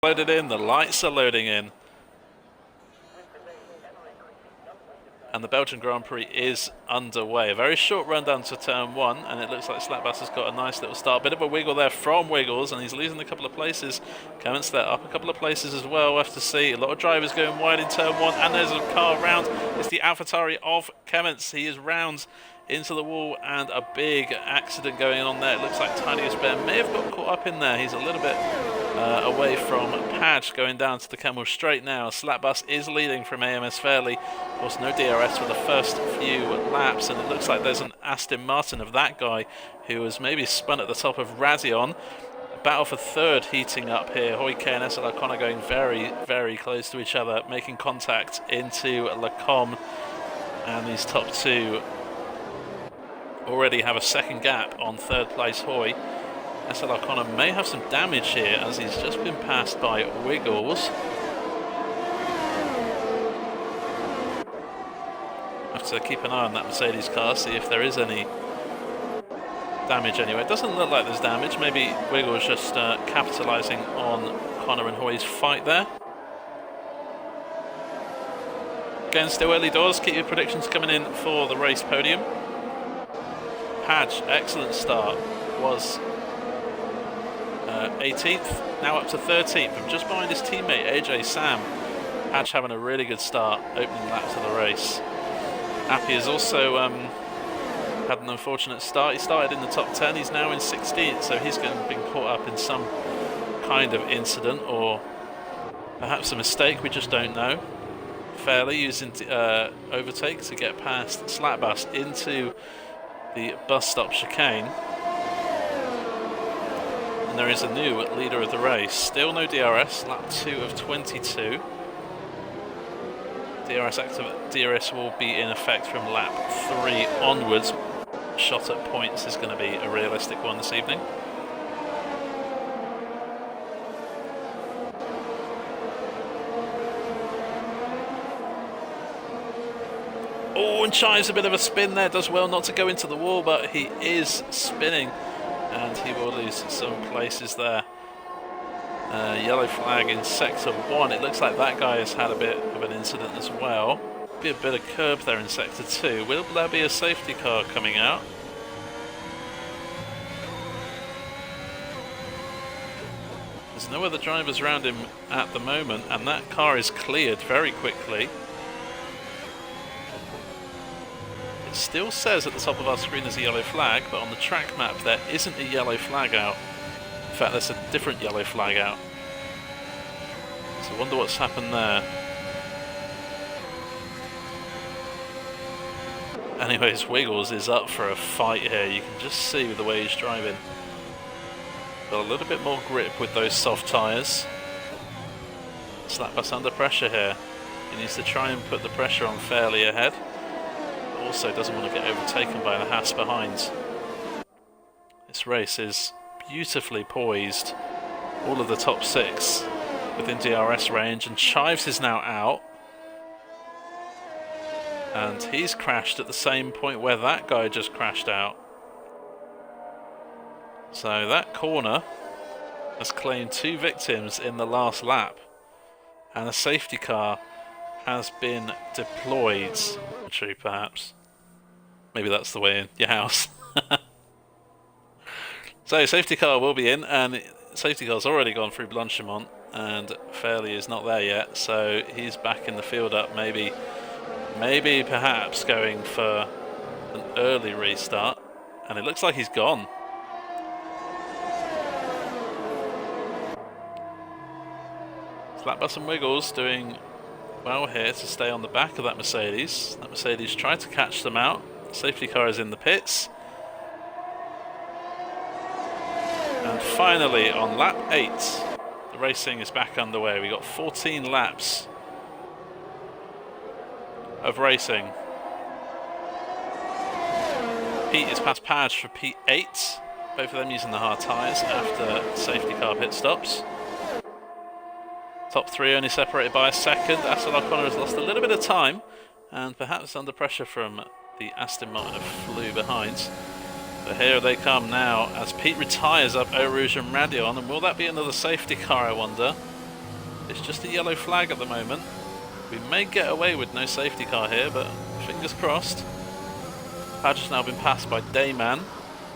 Loaded in, the lights are loading in. And the Belgian Grand Prix is underway. A very short run down to turn 1, and it looks like Slapbass has got a nice little start. Bit of a wiggle there from Wiggles, and he's losing a couple of places. Clements there up a couple of places as well. We'll have to see. A lot of drivers going wide in turn 1, and there's a car round. It's the AlphaTauri of Clements. He is round into the wall, and a big accident going on there. It looks like Tiniest Bear may have got caught up in there. He's a little bit away from Padge, going down to the Camel straight now. Slapbus is leading from AMS Fairley. Of course, no DRS for the first few laps, and it looks like there's an Aston Martin of that guy who was maybe spun at the top of Razion. Battle for third heating up here. Hoyke and SL O'Connor going very, very close to each other, making contact into Lacombe, and these top two already have a second gap on third place Hoy. SL O'Connor may have some damage here as he's just been passed by Wiggles. Have to keep an eye on that Mercedes car, see if there is any damage anyway. It doesn't look like there's damage. Maybe Wiggles just capitalising on Connor and Hoy's fight there. Again, still early doors. Keep your predictions coming in for the race podium. Padge, excellent start, was 18th, now up to 13th, from just behind his teammate AJ Sam. Padge having a really good start, opening lap to the race. Appy has also had an unfortunate start. He started in the top 10, he's now in 16th, so he's been caught up in some kind of incident or perhaps a mistake, we just don't know. Fairly using overtake to get past Slapbus into the bus stop chicane. And there is a new leader of the race. Still no DRS, lap 2 of 22. DRS will be in effect from lap 3 onwards. Shot at points is going to be a realistic one this evening. Oh, and chives a bit of a spin there. Does well not to go into the wall, but he is spinning, and he will lose some places there. Yellow flag in sector 1. It looks like that guy has had a bit of an incident as well. Be a bit of curb there in sector 2. Will there be a safety car coming out? There's no other drivers around him at the moment, and that car is cleared very quickly. It still says at the top of our screen there's a yellow flag, but on the track map there isn't a yellow flag out. In fact, there's a different yellow flag out. So I wonder what's happened there. Anyways, Wiggles is up for a fight here. You can just see with the way he's driving. Got a little bit more grip with those soft tyres. Slapbus under pressure here. He needs to try and put the pressure on fairly ahead. Also doesn't want to get overtaken by the Haas behind. This race is beautifully poised. All of the top 6 within DRS range, and Chives is now out. And he's crashed at the same point where that guy just crashed out. So that corner has claimed 2 victims in the last lap, and a safety car has been deployed. True, perhaps. Maybe that's the way in your house. So safety car will be in, and safety car's already gone through Blanchimont, and Fairley is not there yet, so he's back in the field up, maybe perhaps going for an early restart, and it looks like he's gone. Slapbus and Wiggles doing well here to stay on the back of that Mercedes. That Mercedes tried to catch them out. Safety car is in the pits. And finally, on lap 8, the racing is back underway. We got 14 laps of racing. Pete is past Padge for P8. Both of them using the hard tyres after safety car pit stops. Top 3 only separated by a second. Aston O'Connor has lost a little bit of time, and perhaps under pressure from the Aston Martin flew behind. But here they come now as Pete retires up Eau Rouge and Radion, and will that be another safety car, I wonder? It's just a yellow flag at the moment. We may get away with no safety car here, but fingers crossed. Padge has now been passed by Dayman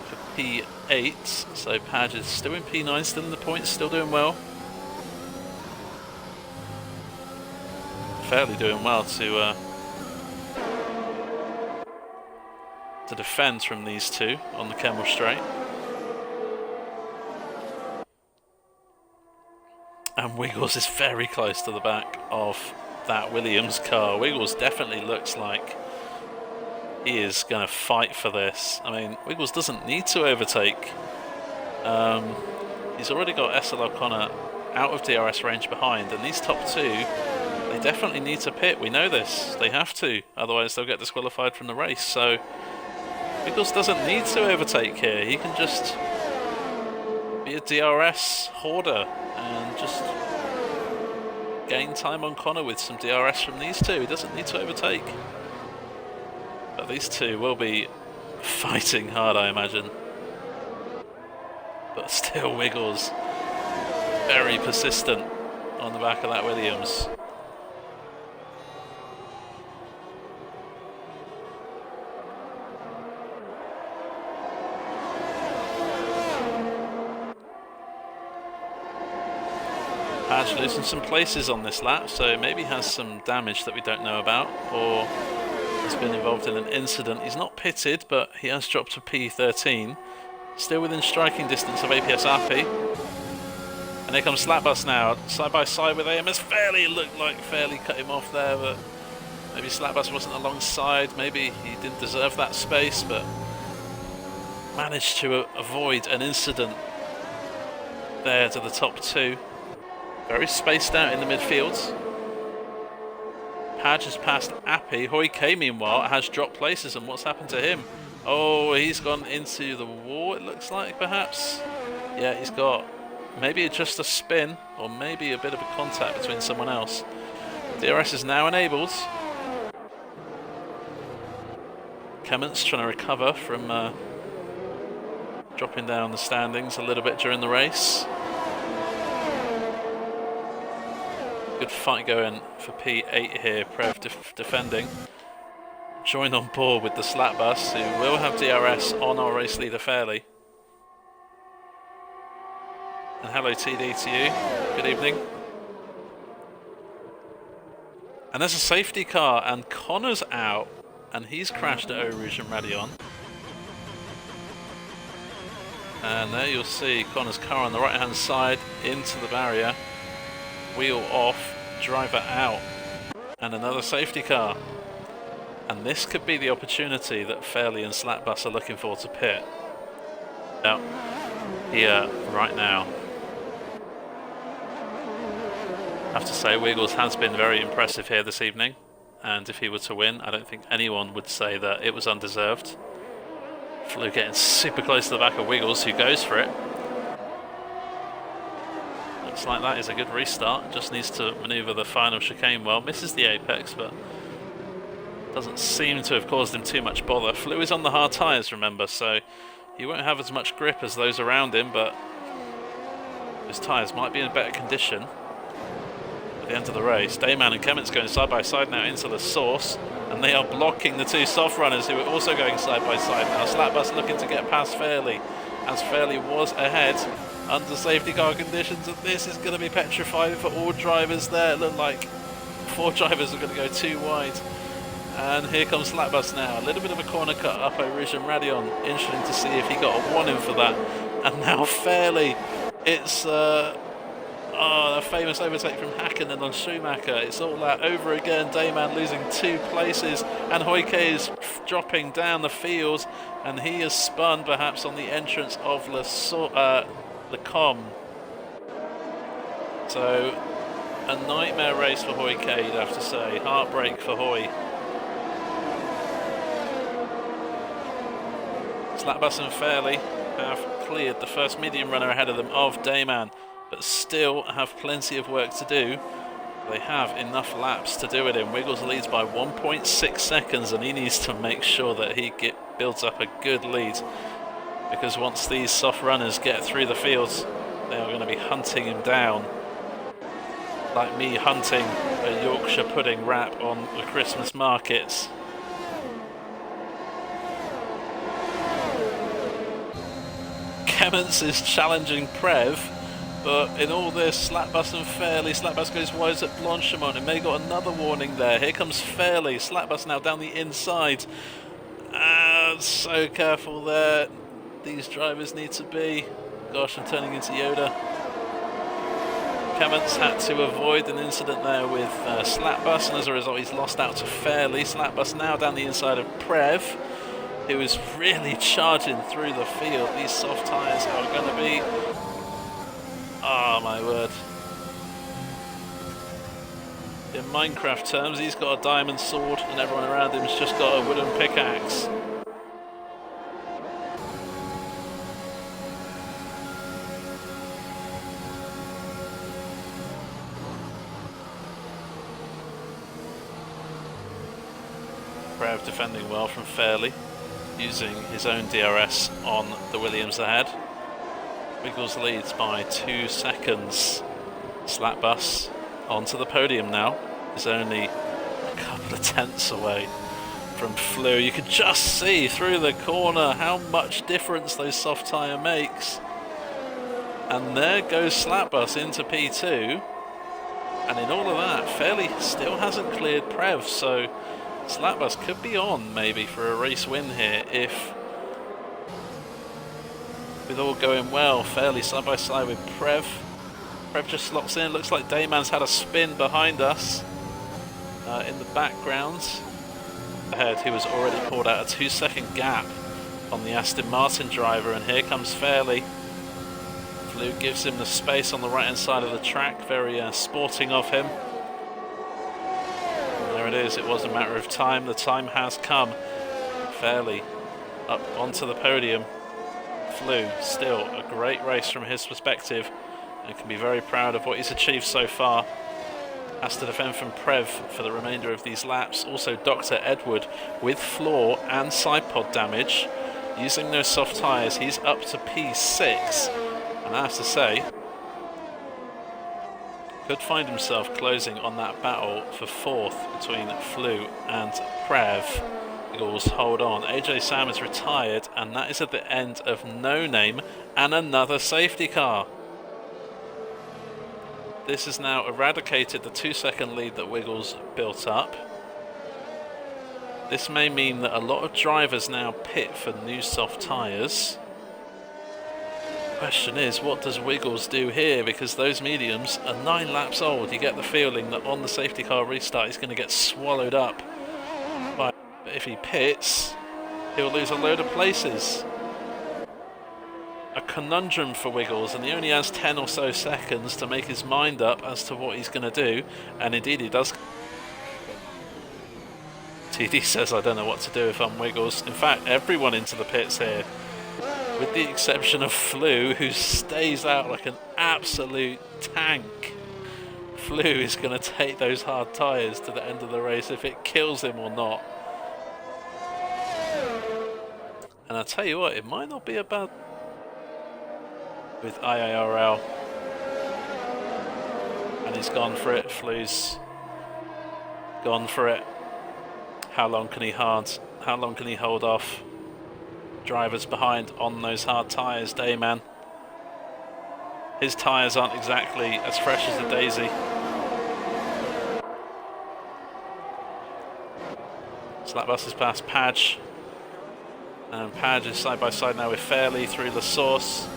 for P8, so Padge is still in P9, still in the points, still doing well. Fairly doing well to defend from these two on the Kemmel Straight. And Wiggles is very close to the back of that Williams car. Wiggles definitely looks like he is going to fight for this. I mean, Wiggles doesn't need to overtake. He's already got SL O'Connor out of DRS range behind, and these top two, they definitely need to pit. We know this. They have to, otherwise they'll get disqualified from the race. So Wiggles doesn't need to overtake here. He can just be a DRS hoarder and just gain time on Connor with some DRS from these two. He doesn't need to overtake. But these two will be fighting hard, I imagine. But still, Wiggles very persistent on the back of that Williams. Padge losing some places on this lap, so maybe has some damage that we don't know about, or has been involved in an incident. He's not pitted, but he has dropped to P13. Still within striking distance of APS Appy. And here comes Slapbus now, side by side with AMS Fairley. It looked like Fairley cut him off there, but maybe Slapbus wasn't alongside. Maybe he didn't deserve that space, but managed to avoid an incident there to the top two. Very spaced out in the midfield. Padge has passed Appy. Hoi K, meanwhile, has dropped places, and what's happened to him? Oh, he's gone into the wall, it looks like, perhaps. Yeah, he's got maybe just a spin, or maybe a bit of a contact between someone else. DRS is now enabled. Clements trying to recover from dropping down the standings a little bit during the race. Good fight going for P8 here, Prev defending. Join on board with the Slapbus, who will have DRS on our race leader Fairley. And hello TD to you, good evening. And there's a safety car, and Connor's out, and he's crashed at Eau Rouge and Radion. And there you'll see Connor's car on the right hand side into the barrier. Wheel off, driver out, and another safety car. And this could be the opportunity that Fairley and Slapbus are looking for to pit. Out here right now. I have to say, Wiggles has been very impressive here this evening, and if he were to win, I don't think anyone would say that it was undeserved. Flew getting super close to the back of Wiggles, who goes for it. Looks like that is a good restart. Just needs to manoeuvre the final chicane well. Misses the apex, but doesn't seem to have caused him too much bother. Flew is on the hard tyres, remember, so he won't have as much grip as those around him, but his tyres might be in better condition at the end of the race. Dayman and Clements going side by side now into the source, and they are blocking the two soft runners who are also going side by side now. Slapbus looking to get past Fairley, as Fairley was ahead under safety car conditions, and this is going to be petrifying for all drivers there. It looked like 4 drivers are going to go too wide. And here comes Slapbus now. A little bit of a corner cut up Eau Rouge and Radion. Interesting to see if he got a 1 in for that. And now Fairley. It's the famous overtake from Hakkinen on Schumacher. It's all that over again. Dayman losing 2 places. And Hoike is dropping down the field. And he is spun perhaps on the entrance of Le Com. So a nightmare race for Hoike, you'd have to say. Heartbreak for Hoy. Slapbus and Fairley have cleared the first medium runner ahead of them of Dayman, but still have plenty of work to do. They have enough laps to do it in. Wiggles leads by 1.6 seconds, and he needs to make sure that he builds up a good lead, because once these soft runners get through the fields, they are going to be hunting him down like me hunting a Yorkshire pudding wrap on the Christmas markets. Kemmens is challenging Prev, but in all this, Slapbus and Fairley, Slapbus goes wide at Blanchimont, and May got another warning there. Here comes Fairley, Slapbus now down the inside. So careful there. These drivers need to be. Gosh, I'm turning into Yoda. Kemmens had to avoid an incident there with Slapbus, and as a result he's lost out to Fairley. Slapbus now down the inside of Prev, who is really charging through the field. These soft tyres are going to be... oh my word. In Minecraft terms, he's got a diamond sword and everyone around him's just got a wooden pickaxe. Prev defending well from Fairley, using his own DRS on the Williams ahead. Wiggles leads by 2 seconds. Slapbus onto the podium now. Is only a couple of tenths away from Flew. You can just see through the corner how much difference those soft tyre makes. And there goes Slapbus into P2. And in all of that, Fairley still hasn't cleared Prev, so Slapbus could be on maybe for a race win here if, with all going well, Fairley side by side with Prev. Prev just slots in. Looks like Dayman's had a spin behind us in the background. Ahead, he was already pulled out a 2-second gap on the Aston Martin driver, and here comes Fairley. Flew gives him the space on the right hand side of the track, very sporting of him. And there it is, it was a matter of time. The time has come. Fairley up onto the podium. Flew, still a great race from his perspective, and can be very proud of what he's achieved so far. Has to defend from Prev for the remainder of these laps. Also Dr. Edward with floor and side pod damage. Using those soft tyres, he's up to P6, and I have to say, could find himself closing on that battle for 4th between Flew and Prev. Eagles hold on. AJ Sam is retired, and that is at the end of No Name and another safety car. This has now eradicated the 2-second lead that Wiggles built up. This may mean that a lot of drivers now pit for new soft tyres. Question is, what does Wiggles do here? Because those mediums are 9 laps old. You get the feeling that on the safety car restart he's going to get swallowed up. But if he pits, he'll lose a load of places. A conundrum for Wiggles, and he only has 10 or so seconds to make his mind up as to what he's going to do, and indeed he does. TD says, I don't know what to do if I'm Wiggles. In fact, everyone into the pits here, with the exception of Flew, who stays out like an absolute tank. Flew is going to take those hard tyres to the end of the race if it kills him or not. And I tell you what, it might not be a bad with IIRL, and he's gone for it. Flew's gone for it. How long can he hold off drivers behind on those hard tyres? Dayman, his tyres aren't exactly as fresh as a daisy. Slapbus has passed Padge, and Padge is side by side now with Fairley through the source.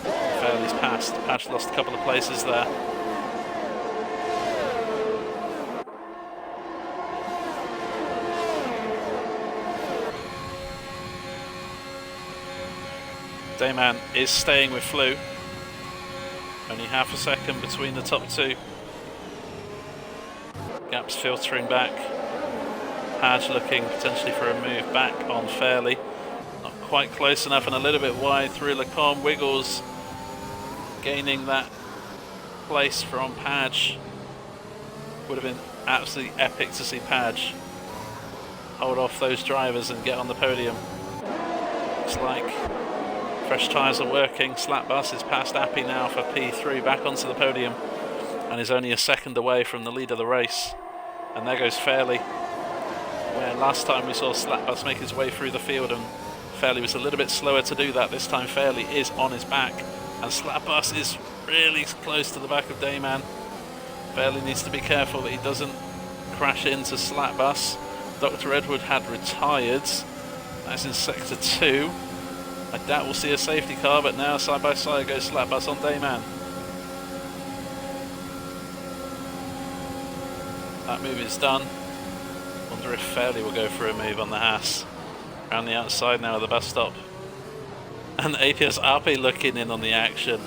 Fairley's passed. Padge lost a couple of places there. Dayman is staying with Flew. Only half a second between the top two. Gaps filtering back. Padge looking potentially for a move back on Fairley. Not quite close enough and a little bit wide through Lecombe. Wiggles gaining that place from Padge. Would have been absolutely epic to see Padge hold off those drivers and get on the podium. Looks like fresh tyres are working. Slapbus is past Appy now for P3, back onto the podium. and is only a second away from the lead of the race. And there goes Fairley, where last time we saw Slapbus make his way through the field and Fairley was a little bit slower to do that. This time Fairley is on his back and Slapbus is really close to the back of Dayman. Fairley needs to be careful that he doesn't crash into Slapbus. Dr. Edward had retired. That's in sector 2. I doubt we'll see a safety car, but now side by side goes Slapbus on Dayman. That move is done. Wonder if Fairley will go for a move on the Haas. Around the outside now of the bus stop. And APS RP looking in on the action.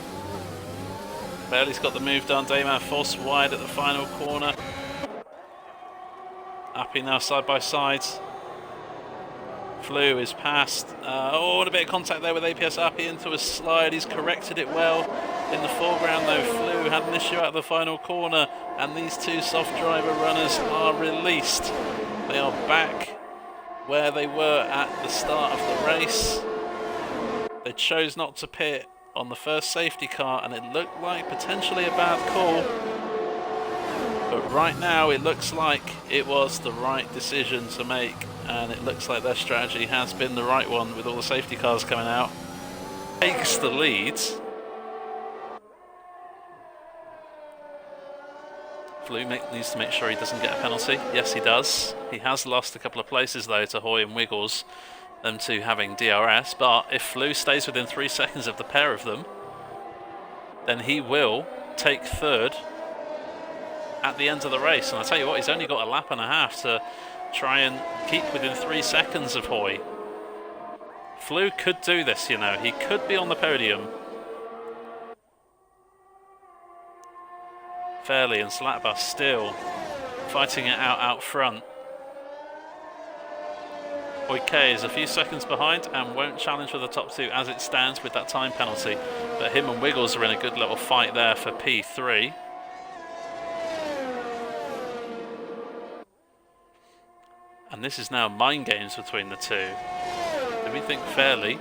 Fairley's got the move done. Dayman forced wide at the final corner. Appy now side by side. Flew is past. And a bit of contact there with APS Appy into a slide. He's corrected it well. In the foreground though, Flew had an issue at the final corner and these two soft driver runners are released. They are back where they were at the start of the race. They chose not to pit on the first safety car and it looked like potentially a bad call. But right now it looks like it was the right decision to make and it looks like their strategy has been the right one with all the safety cars coming out. Takes the lead. Flew needs to make sure he doesn't get a penalty. Yes, he does. He has lost a couple of places though to Hoy and Wiggles, them two having DRS, but if Flew stays within 3 seconds of the pair of them, then he will take third at the end of the race. And I tell you what, he's only got a lap and a half to try and keep within 3 seconds of Hoy. Flew could do this, you know, he could be on the podium. Fairley and Slapbus still fighting it out front. Hoy is a few seconds behind and won't challenge for the top 2 as it stands with that time penalty. But him and Wiggles are in a good little fight there for P3. And this is now mind games between the two. Do we think Fairley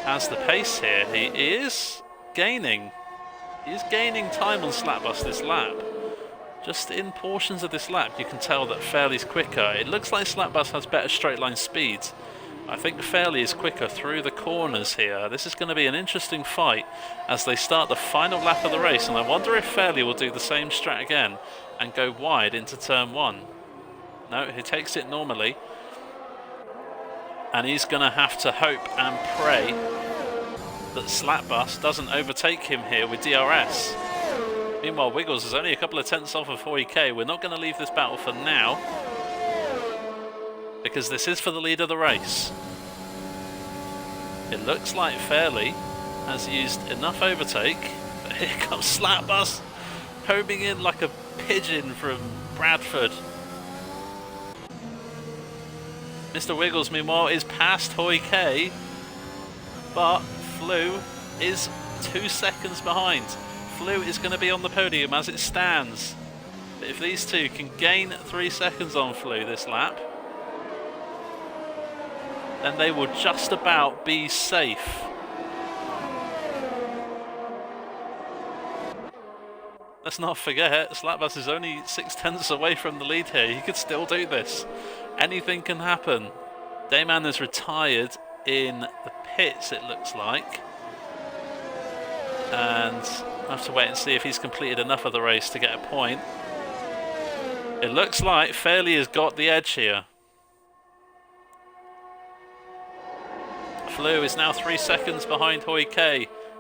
has the pace here? He is gaining. He's gaining time on Slapbus this lap. Just in portions of this lap you can tell that Fairley's quicker. It looks like Slapbus has better straight line speed. I think Fairley is quicker through the corners here. This is going to be an interesting fight as they start the final lap of the race, and I wonder if Fairley will do the same strat again and go wide into turn 1. No, he takes it normally. And he's going to have to hope and pray that Slapbus doesn't overtake him here with DRS. Meanwhile, Wiggles is only a couple of tenths off of Hoy. We're not going to leave this battle for now, because this is for the lead of the race. It looks like Fairley has used enough overtake, but here comes Slapbus, homing in like a pigeon from Bradford. Mr. Wiggles, meanwhile, is past Hoy, but Flew is 2 seconds behind. Flew is going to be on the podium as it stands. But if these two can gain 3 seconds on Flew this lap, then they will just about be safe. Let's not forget, Slapbus is only 6 tenths away from the lead here. He could still do this. Anything can happen. Dayman is retired in the pits, it looks like. And I have to wait and see if he's completed enough of the race to get a point. It looks like Fairley has got the edge here. Flew is now 3 seconds behind Hoy.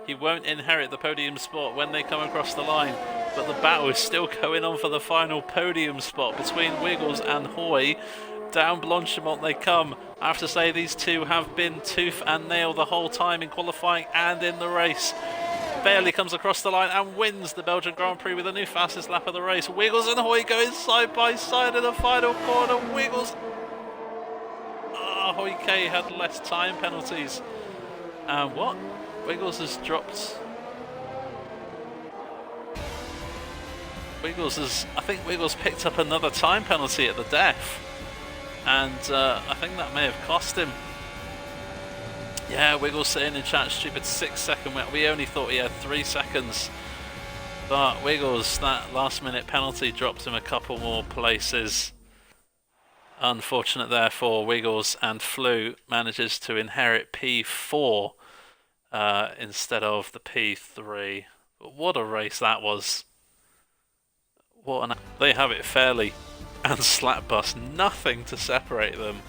He won't inherit the podium spot when they come across the line, but the battle is still going on for the final podium spot between Wiggles and Hoy. Down Blanchimont they come. I have to say these two have been tooth and nail the whole time in qualifying and in the race. Fairley comes across the line and wins the Belgian Grand Prix with a new fastest lap of the race. Wiggles and Hoy going side by side in the final corner. Wiggles. Hoy had less time penalties. And what? Wiggles has dropped. I think Wiggles picked up another time penalty at the death. And I think that may have cost him. Yeah, Wiggles saying in chat, stupid 6 second. We only thought he had 3 seconds. But Wiggles, that last minute penalty dropped him a couple more places. Unfortunate therefore, Wiggles, and Flew manages to inherit P4 instead of the P3. But what a race that was. They have it fairly, and Slapbus, nothing to separate them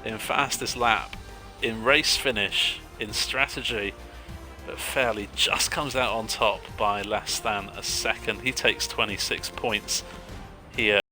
in fastest lap, in race finish, in strategy, but Fairley just comes out on top by less than a second. He takes 26 points here.